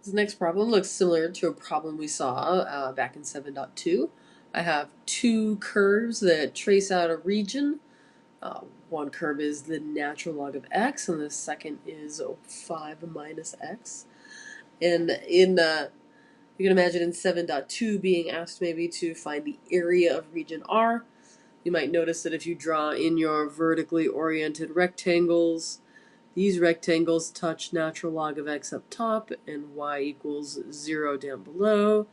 This next problem looks similar to a problem we saw back in 7.2. I have two curves that trace out a region. One curve is the natural log of x, and the second is 5 minus x. And you can imagine in 7.2 being asked maybe to find the area of region R. You might notice that if you draw in your vertically oriented rectangles, these rectangles touch natural log of x up top and y equals 0 down below.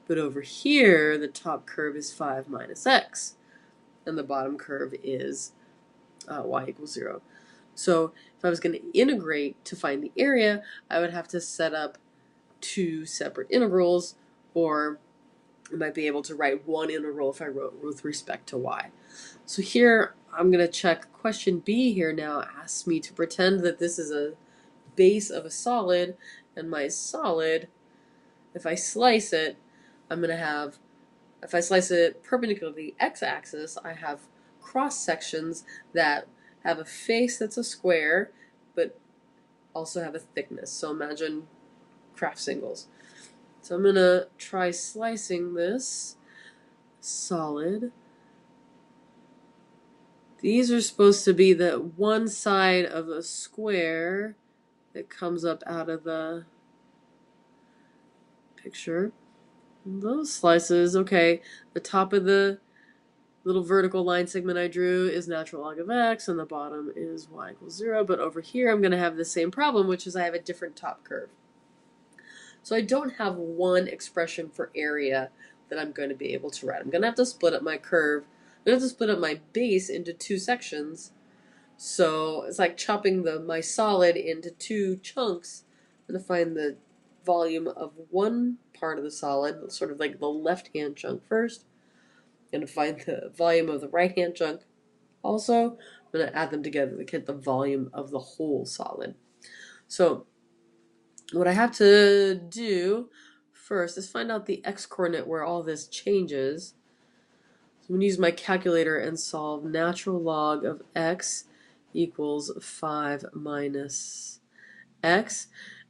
But over here, the top curve is 5 minus x, and the bottom curve is y equals 0. So if I was going to integrate to find the area, I would have to set up two separate integrals, or I might be able to write one integral if I wrote with respect to y. So here I'm going to check question B here now asks me to pretend that this is a base of a solid, and my solid, if I slice it, I'm going to have, if I slice it perpendicular to the x-axis, I have cross sections that have a face that's a square, but also have a thickness. So imagine craft singles. So I'm going to try slicing this solid. These are supposed to be the one side of a square that comes up out of the picture. And those slices, okay, the top of the little vertical line segment I drew is natural log of x, and the bottom is y equals 0. But over here I'm going to have the same problem, which is I have a different top curve. So I don't have one expression for area that I'm going to be able to write. I'm going to have to split up my curve. I'm going to have to split up my base into two sections. So it's like chopping my solid into two chunks. I'm going to find the volume of one part of the solid, sort of like the left-hand chunk first. I'm going to find the volume of the right-hand chunk also. I'm going to add them together to get the volume of the whole solid. So what I have to do first is find out the x-coordinate where all this changes. So I'm going to use my calculator and solve natural log of x equals 5 minus x.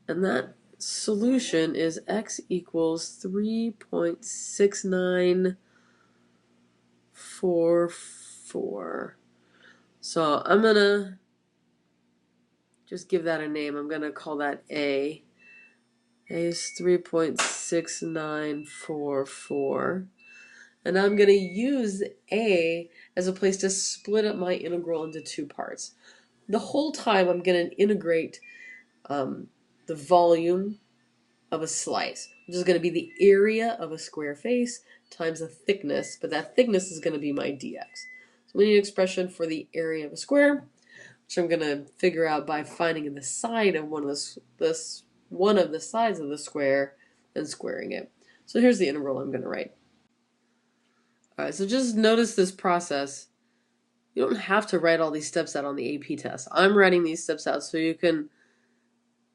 And that solution is x equals 3.6944. So I'm going to just give that a name. I'm going to call that A. A is 3.6944. And I'm going to use A as a place to split up my integral into two parts. The whole time I'm going to integrate the volume of a slice, which is going to be the area of a square face times the thickness, but that thickness is going to be my dx. So we need an expression for the area of a square, which I'm going to figure out by finding the side of one of the sides of the square and squaring it. So here's the integral I'm going to write. Alright, so just notice this process. You don't have to write all these steps out on the AP test. I'm writing these steps out so you can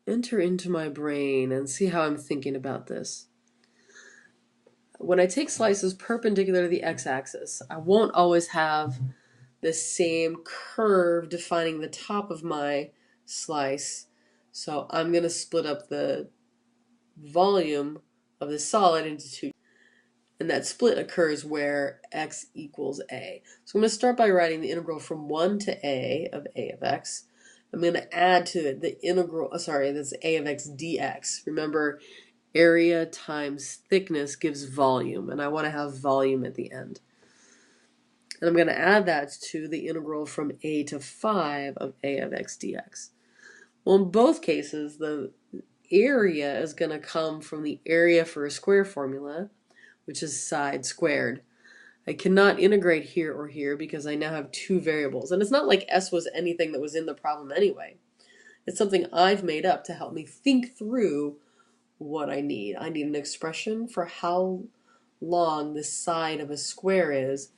enter into my brain and see how I'm thinking about this. When I take slices perpendicular to the x-axis, I won't always have the same curve defining the top of my slice. So I'm going to split up the volume of the solid into two. And that split occurs where x equals a. So I'm going to start by writing the integral from 1 to a of x. I'm going to add to it the integral, that's a of x dx. Remember, area times thickness gives volume, and I want to have volume at the end. And I'm going to add that to the integral from a to 5 of a of x dx. Well, in both cases, the area is going to come from the area for a square formula, which is side squared. I cannot integrate here or here because I now have two variables. And it's not like s was anything that was in the problem anyway. It's something I've made up to help me think through what I need. I need an expression for how long the side of a square is.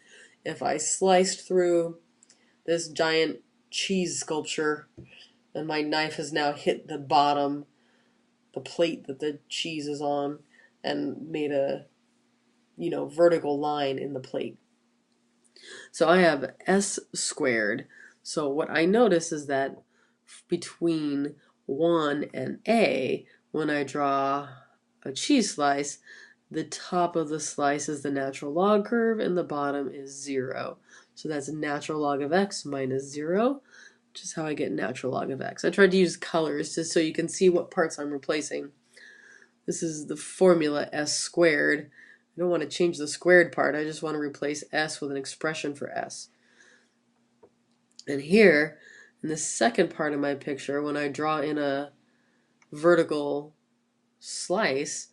If I sliced through this giant cheese sculpture and my knife has now hit the bottom, the plate that the cheese is on, and made a vertical line in the plate. So I have s squared. So what I notice is that between 1 and a, when I draw a cheese slice, the top of the slice is the natural log curve and the bottom is 0. So that's natural log of x minus 0, which is how I get natural log of x. I tried to use colors just so you can see what parts I'm replacing. This is the formula s squared. I don't want to change the squared part. I just want to replace s with an expression for s. And here, in the second part of my picture, when I draw in a vertical slice,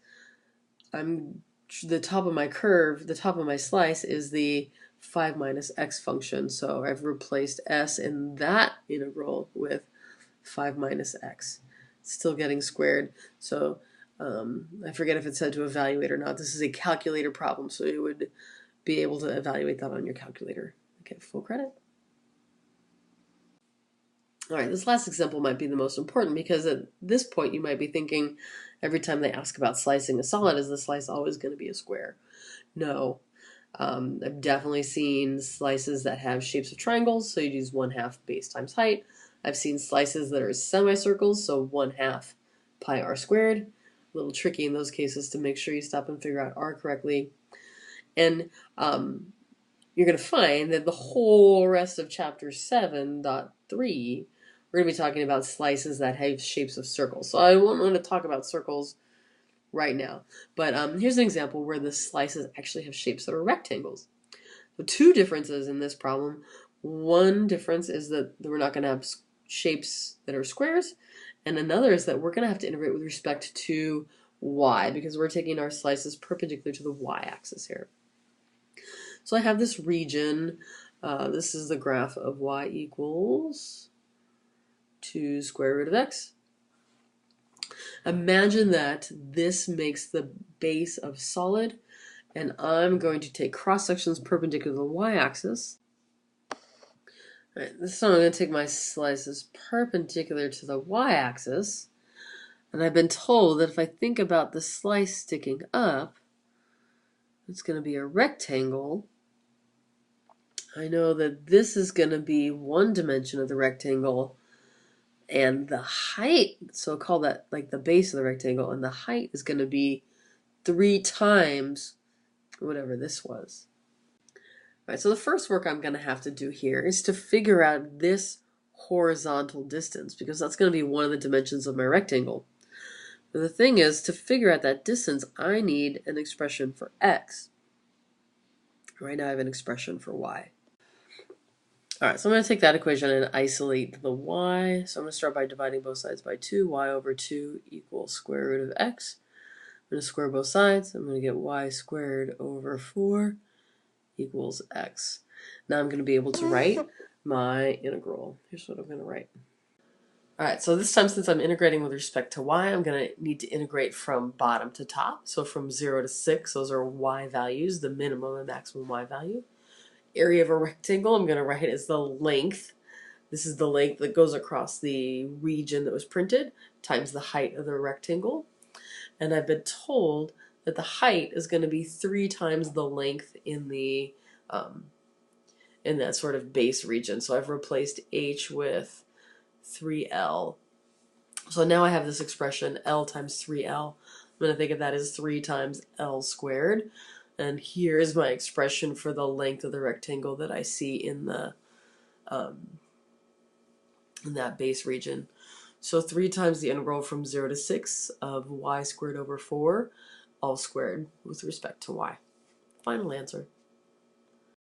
the top of my curve, the top of my slice is the 5 minus x function. So I've replaced s in that integral with 5 minus x. It's still getting squared. So I forget if it said to evaluate or not. This is a calculator problem, so you would be able to evaluate that on your calculator. Okay, full credit. All right, this last example might be the most important because at this point you might be thinking every time they ask about slicing a solid, is the slice always going to be a square? No. I've definitely seen slices that have shapes of triangles, so you'd use 1/2 base times height. I've seen slices that are semicircles, so 1/2 pi r squared. A little tricky in those cases to make sure you stop and figure out r correctly. And you're going to find that the whole rest of chapter 7.3, we're going to be talking about slices that have shapes of circles. So I won't want to talk about circles right now. But here's an example where the slices actually have shapes that are rectangles. So two differences in this problem. One difference is that we're not going to have shapes that are squares. And another is that we're going to have to integrate with respect to y because we're taking our slices perpendicular to the y-axis here. So I have this region. This is the graph of y equals 2 square root of x. Imagine that this makes the base of solid, and I'm going to take cross sections perpendicular to the y-axis. All right, this time I'm going to take my slices perpendicular to the y-axis, and I've been told that if I think about the slice sticking up, it's going to be a rectangle. I know that this is going to be one dimension of the rectangle, and the height, so I'll call that like the base of the rectangle, and the height is going to be 3 times whatever this was. All right, so the first work I'm going to have to do here is to figure out this horizontal distance, because that's going to be one of the dimensions of my rectangle. But the thing is, to figure out that distance, I need an expression for x. Right now I have an expression for y. All right, so I'm going to take that equation and isolate the y. So I'm going to start by dividing both sides by 2. Y over 2 equals square root of x. I'm going to square both sides. I'm going to get y squared over 4 equals x. Now I'm going to be able to write my integral. Here's what I'm going to write. All right, so this time, since I'm integrating with respect to y, I'm going to need to integrate from bottom to top. So from 0 to 6, those are y values, the minimum and maximum y value. Area of a rectangle, I'm going to write as the length. This is the length that goes across the region that was printed times the height of the rectangle. And I've been told that the height is going to be 3 times the length in the in that sort of base region. So I've replaced h with 3l. So now I have this expression l times 3l. I'm going to think of that as 3 times l squared. And here is my expression for the length of the rectangle that I see in the in that base region. So 3 times the integral from 0 to 6 of y squared over 4, all squared with respect to y. Final answer.